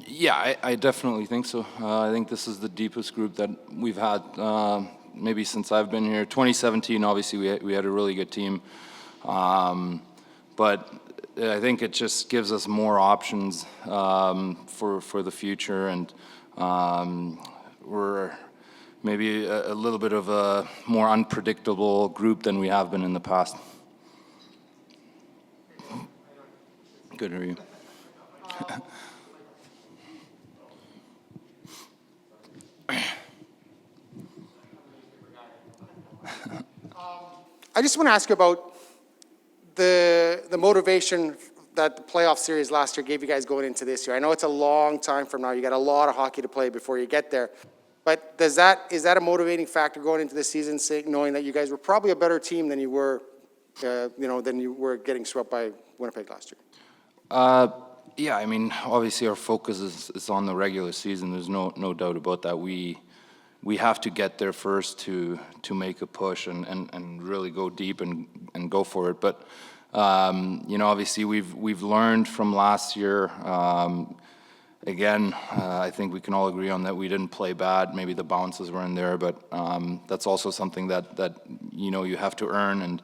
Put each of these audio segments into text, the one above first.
Yeah, I definitely think so. I think this is the deepest group that we've had maybe since I've been here. 2017, obviously, we had a really good team. But I think it just gives us more options for the future, and we're maybe a little bit of a more unpredictable group than we have been in the past. Good to hear you. I just want to ask you about the motivation that the playoff series last year gave you guys going into this year. I know it's a long time from now. You got a lot of hockey to play before you get there. But is that a motivating factor going into the season, knowing that you guys were probably a better team than you were, than you were getting swept by Winnipeg last year? Yeah, I mean, obviously our focus is on the regular season. There's no doubt about that. We have to get there first to make a push and really go deep and go for it. But obviously we've learned from last year. Again, I think we can all agree on that we didn't play bad. Maybe the bounces were in there, but that's also something that you have to earn. And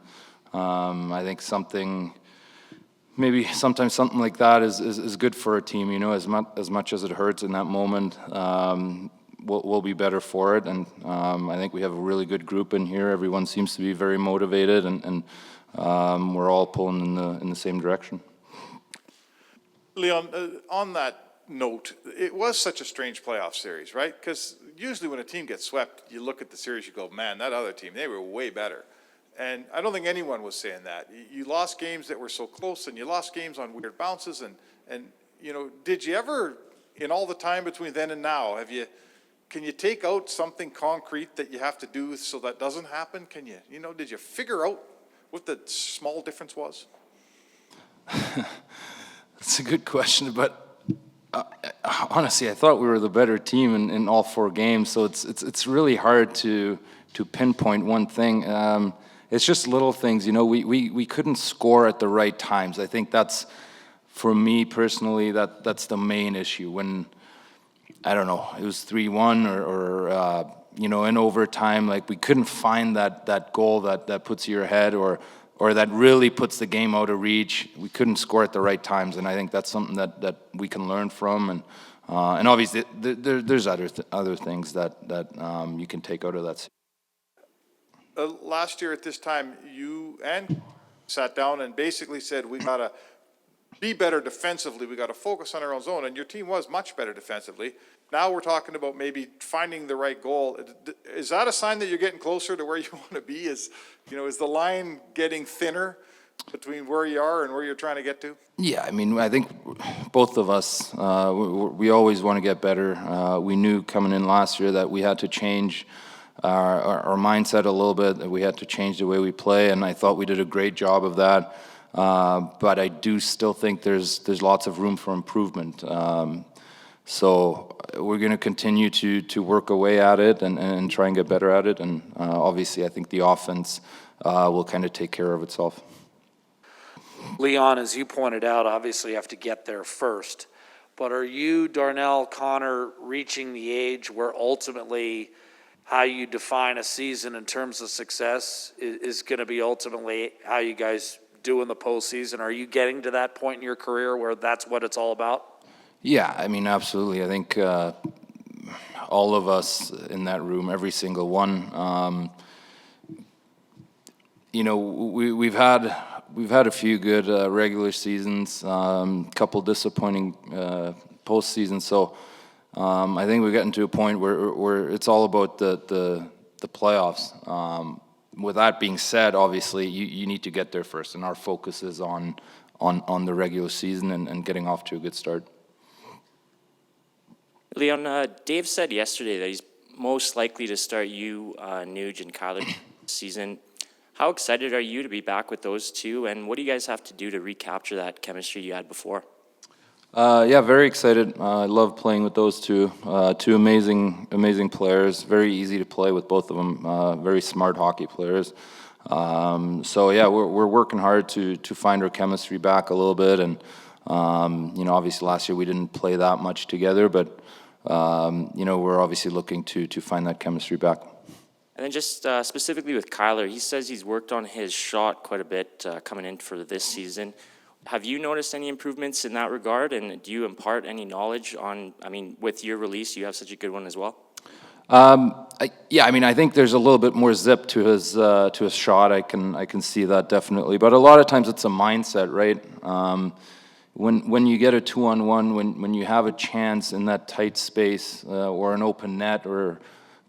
I think maybe sometimes something like that is good for a team. As much as it hurts in that moment. We'll be better for it, and I think we have a really good group in here. Everyone seems to be very motivated, and we're all pulling in the same direction. Leon, on that note, it was such a strange playoff series, right? Because usually when a team gets swept, you look at the series, you go, man, that other team, they were way better. And I don't think anyone was saying that. You lost games that were so close, and you lost games on weird bounces, and did you ever, in all the time between then and now, can you take out something concrete that you have to do so that doesn't happen? Can you, did you figure out what the small difference was? That's a good question, but honestly, I thought we were the better team in all 4 games. So it's really hard to pinpoint one thing. It's just little things. We couldn't score at the right times. I think that's, for me personally, that's the main issue. When I don't know, it was 3-1 or in overtime, like we couldn't find that goal that puts you ahead or that really puts the game out of reach. We couldn't score at the right times, and I think that's something that we can learn from. And obviously there's other things that you can take out of that. Last year at this time, you and sat down and basically said, we got to be better defensively. We got to focus on our own zone, and your team was much better defensively. Now we're talking about maybe finding the right goal. Is that a sign that you're getting closer to where you want to be? Is the line getting thinner between where you are and where you're trying to get to? Yeah, I mean, I think both of us, we always want to get better. We knew coming in last year that we had to change our mindset a little bit, that we had to change the way we play, and I thought we did a great job of that. But I do still think there's lots of room for improvement. So we're going to continue to work away at it and try and get better at it. And obviously, I think the offense will kind of take care of itself. Leon, as you pointed out, obviously you have to get there first. But are you, Darnell, Connor, reaching the age where ultimately how you define a season in terms of success is going to be ultimately how you guys do in the postseason? Are you getting to that point in your career where that's what it's all about? Yeah, I mean, absolutely. I think all of us in that room, every single one, we've had a few good regular seasons, couple disappointing postseasons. So I think we're getting to a point where it's all about the playoffs. With that being said, obviously you need to get there first, and our focus is on the regular season and getting off to a good start. Leon, Dave said yesterday that he's most likely to start you, Nuge, and Kyler this season. How excited are you to be back with those two, and what do you guys have to do to recapture that chemistry you had before? Yeah, very excited. I love playing with those two. Two amazing players. Very easy to play with both of them. Very smart hockey players. So yeah, we're working hard to find our chemistry back a little bit, and You know, obviously last year we didn't play that much together, but, you know, we're obviously looking to find that chemistry back. And then just specifically with Kyler, he says he's worked on his shot quite a bit coming in for this season. Have you noticed any improvements in that regard, and do you impart any knowledge on, I mean, with your release, you have such a good one as well? Yeah, I mean, I think there's a little bit more zip to his shot. I can see that definitely, but a lot of times it's a mindset, right? When you get a 2-on-1, when you have a chance in that tight space or an open net or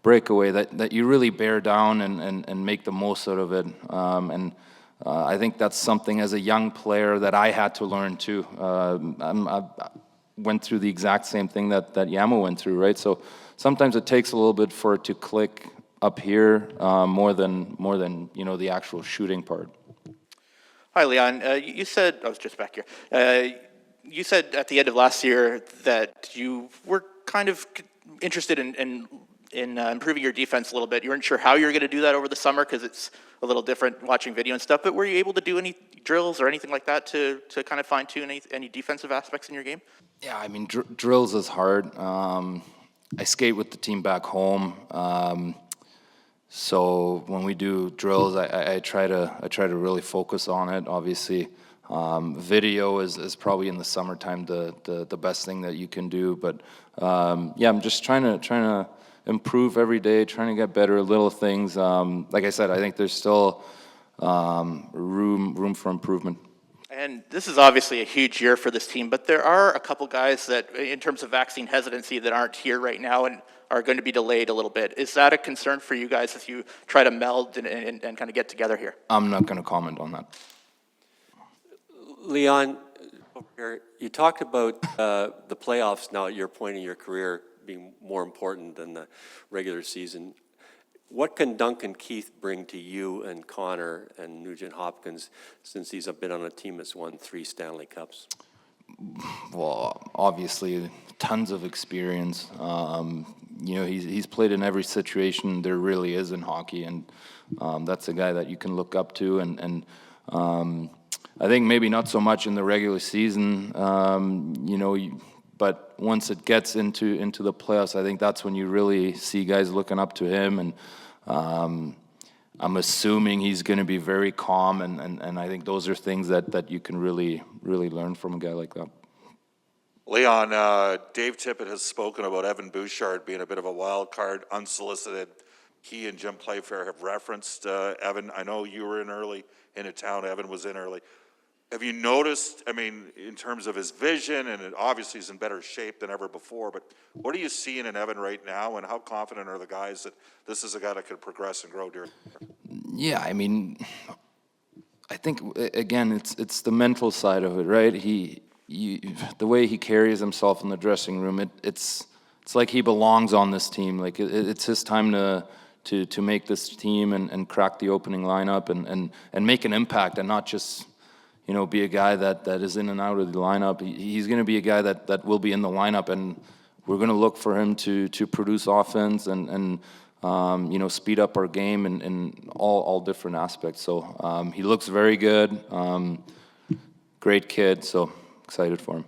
breakaway, that you really bear down and make the most out of it. I think that's something as a young player that I had to learn too. I went through the exact same thing that Yamo went through, right? So sometimes it takes a little bit for it to click up here more than you know, the actual shooting part. Hi, Leon. You said, I was just back here. You said at the end of last year that you were kind of interested in improving your defense a little bit. You weren't sure how you were going to do that over the summer because it's a little different watching video and stuff, but were you able to do any drills or anything like that to kind of fine-tune any defensive aspects in your game? Yeah, I mean, drills is hard. I skate with the team back home, so when we do drills, I try to really focus on it. Obviously, video is probably in the summertime the best thing that you can do. But yeah, I'm just trying to improve every day, trying to get better, little things. Like I said, I think there's still room for improvement. And this is obviously a huge year for this team, but there are a couple guys that, in terms of vaccine hesitancy, that aren't here right now and are going to be delayed a little bit. Is that a concern for you guys as you try to meld and kind of get together here? I'm not going to comment on that. Leon, you talked about the playoffs now at your point in your career being more important than the regular season. What can Duncan Keith bring to you and Connor and Nugent Hopkins since he's been on a team that's won 3 Stanley Cups? Well, obviously, tons of experience. You know, he's played in every situation there really is in hockey, and that's a guy that you can look up to. And I think maybe not so much in the regular season, you know, but once it gets into the playoffs, I think that's when you really see guys looking up to him. And I'm assuming he's going to be very calm, and I think those are things that you can really learn from a guy like that. Leon, Dave Tippett has spoken about Evan Bouchard being a bit of a wild card, unsolicited. He and Jim Playfair have referenced Evan. I know you were in early into town. Evan was in early. Have you noticed, I mean, in terms of his vision, and obviously he's in better shape than ever before, but what are you seeing in Evan right now, and how confident are the guys that this is a guy that could progress and grow during? Yeah, I mean, I think, again, it's the mental side of it, right? The way he carries himself in the dressing room, it's like he belongs on this team. Like, it's his time to make this team and crack the opening lineup and make an impact, and not just, you know, be a guy that is in and out of the lineup. He's going to be a guy that will be in the lineup, and we're going to look for him to produce offense and you know, speed up our game in all different aspects. So he looks very good. Great kid, so excited for him.